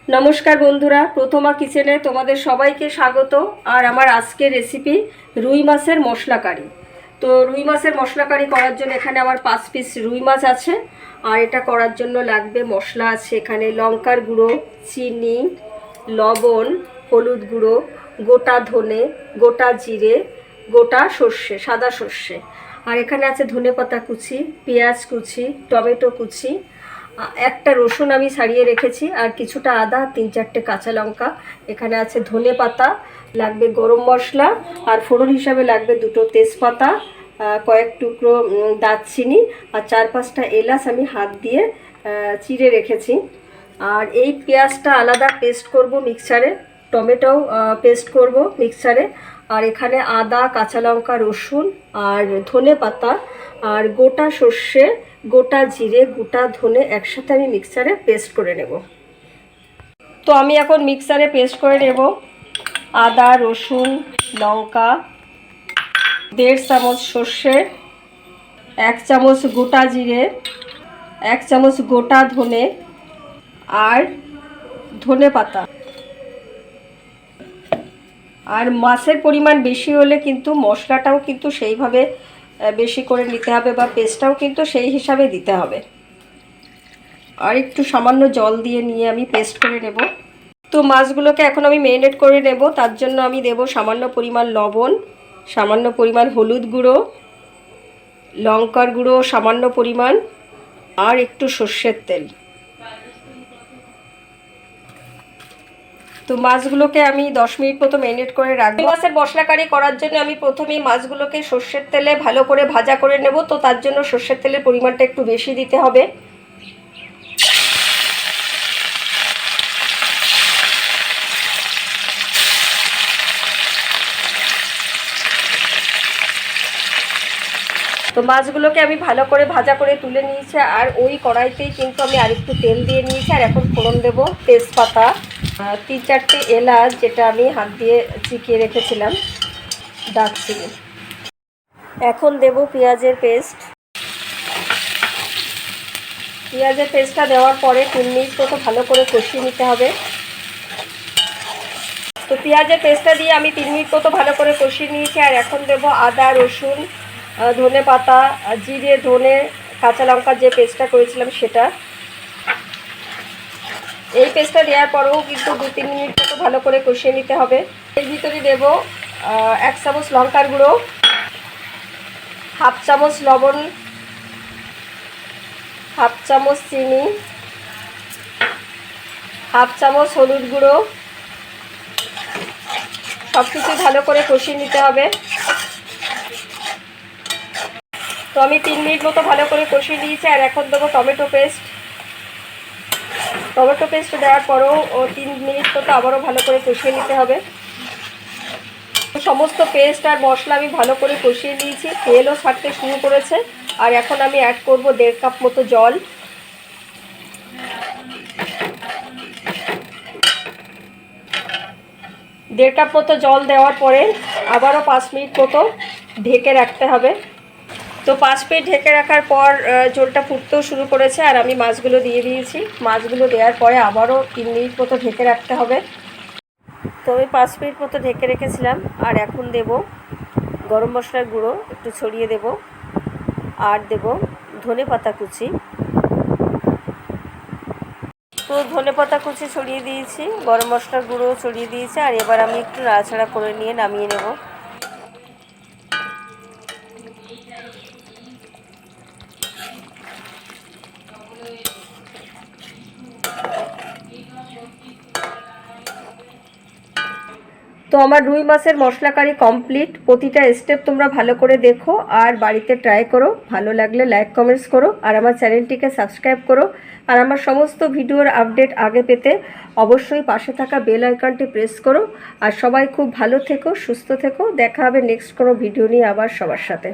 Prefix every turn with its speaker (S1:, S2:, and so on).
S1: নমস্কার বন্ধুরা, প্রথমা কিচেনে তোমাদের সবাইকে স্বাগত। আর আমার আজকের রেসিপি রুই মাছের মশলা কারি। তো রুই মাছের মশলা কারি করার জন্য এখানে আমার 5 পিস রুই মাছ আছে। আর এটা করার জন্য লাগবে মশলা আছে এখানে লঙ্কার গুঁড়ো, চিনি, লবণ, হলুদ গুঁড়ো, গোটা ধনে, গোটা জিরে, গোটা সর্ষে, সাদা সর্ষে। আর এখানে আছে ধনেপাতা কুচি, পেঁয়াজ কুচি, টমেটো কুচি, একটা রসুন আমি ছাড়িয়ে রেখেছি, আর কিছুটা আদা, 3-4টে কাঁচা লঙ্কা। এখানে আছে ধনে পাতা, লাগবে গরম মশলা, আর ফোড়ন হিসাবে লাগবে 2টো তেজপাতা, কয়েক টুকরো দারচিনি, আর 4-5টা এলাচ আমি হাত দিয়ে চিড়ে রেখেছি। আর এই পেঁয়াজটা আলাদা পেস্ট করব মিক্সচারে, টমেটোও পেস্ট করব মিক্সচারে। আর এখানে আদা, কাঁচা লঙ্কা, রসুন, আর ধনে পাতা, আর গোটা সর্ষে, গোটা জিরে, গোটা ধনে একসাথে আমি মিক্সচারে পেস্ট করে নেব। তো আমি এখন মিক্সচারে পেস্ট করে নেব আদা, রসুন, লঙ্কা, 1.5 চামচ সর্ষে, 1 চামচ গোটা জিরে, 1 চামচ গোটা ধনে, আর ধনে পাতা। আর মাছের পরিমাণ বেশি হলে কিন্তু মশলাটাও কিন্তু সেইভাবে বেশি করে নিতে হবে, বা পেস্টটাও কিন্তু সেই হিসাবে দিতে হবে। আর একটু সামান্য জল দিয়ে নিয়ে আমি পেস্ট করে নেব। তো মাছগুলোকে এখন আমি ম্যারিনেট করে নেব। তার জন্য আমি দেব সামান্য পরিমাণ লবণ, সামান্য পরিমাণ হলুদ গুঁড়ো, লঙ্কার গুঁড়ো সামান্য পরিমাণ, আর একটু সর্ষের তেল। তো মাছগুলোকে আমি 10 মিনিট মতো ম্যারিনেট করে রাখবো। মাছের মশলা কারি করার জন্য আমি প্রথমেই মাছগুলোকে সর্ষের তেলে ভালো করে ভাজা করে নেব। তো তার জন্য সর্ষের তেলের পরিমাণটা একটু বেশি দিতে হবে। তো মাছগুলোকে আমি ভালো করে ভাজা করে তুলে নিয়েছি। আর ওই কড়াইতেই কিন্তু আমি আরেকটু তেল দিয়ে নিয়েছি। আর এখন ফোড়ন দেব তেজপাতা, 3-4টে এলাচ যেটা আমি হাত দিয়ে চিকিয়ে রেখেছিলাম, দারচিনি। এখন দেব পেঁয়াজের পেস্ট। পেঁয়াজের পেস্টটা দেওয়ার পরে 3 মিনিট মতো ভালো করে কষিয়ে নিতে হবে। তো পেঁয়াজের পেস্টটা দিয়ে আমি 3 মিনিট মতো ভালো করে কষিয়ে নিয়েছি। আর এখন দেব আদা, রসুন, ধনে পাতা, জিরে, ধনে, কাঁচা লঙ্কার যে পেস্টটা করেছিলাম সেটা। এই পেস্টটা দেওয়ার পরেও কিন্তু 2-3 মিনিট মতো ভালো করে কষিয়ে নিতে হবে। এর ভিতরে দেব 1 চামচ লঙ্কার গুঁড়ো, 1/2 চামচ লবণ, 1/2 চামচ চিনি, 1/2 চামচ হলুদ গুঁড়ো। সব কিছু ভালো করে কষিয়ে নিতে হবে। তো আমি 3 মিনিট মতো ভালো করে কষিয়ে নিয়েছি। আর এখন দেবো টমেটো পেস্ট। টমেটো পেস্ট দেওয়ার পরেও 3 মিনিট মতো আবারও ভালো করে কষিয়ে নিতে হবে। সমস্ত পেস্ট আর মশলা আমি ভালো করে কষিয়ে নিয়েছি, তেলও ছাড়তে শুরু করেছে। আর এখন আমি অ্যাড করব 1.5 কাপ মতো জল। দেড় কাপ মতো জল দেওয়ার পরে আবারও 5 মিনিট মতো ঢেকে রাখতে হবে। তো 5 মিনিট ঢেকে রাখার পর ঝোলটা ফুটতেও শুরু করেছে। আর আমি মাছগুলো দিয়ে দিয়েছি। মাছগুলো দেওয়ার পরে আবারও 3 মিনিট মতো ঢেকে রাখতে হবে। তো আমি 5 মিনিট মতো ঢেকে রেখেছিলাম। আর এখন দেব গরম মশলার গুঁড়ো একটু ছড়িয়ে দেব, আর দেব ধনে পাতা কুচি। তো ধনে পাতা কুচি ছড়িয়ে দিয়েছি, গরম মশলার গুঁড়ো ছড়িয়ে দিয়েছি। আর এবার আমি একটু নাড়াচাড়া করে নিয়ে নামিয়ে নেব। তো আমার রুই মাছের মশলা কারি কমপ্লিট। প্রতিটা স্টেপ তোমরা ভালো করে দেখো আর বাড়িতে ট্রাই করো। ভালো লাগলে লাইক কমেন্টস করো, আর আমার চ্যানেলটিকে সাবস্ক্রাইব করো। আর আমার সমস্ত ভিডিওর আপডেট আগে পেতে অবশ্যই পাশে থাকা বেল আইকনটি প্রেস করো। আর সবাই খুব ভালো থেকো, সুস্থ থেকো। দেখা হবে নেক্সট কোনো ভিডিও নিয়ে আবার সবার সাথে।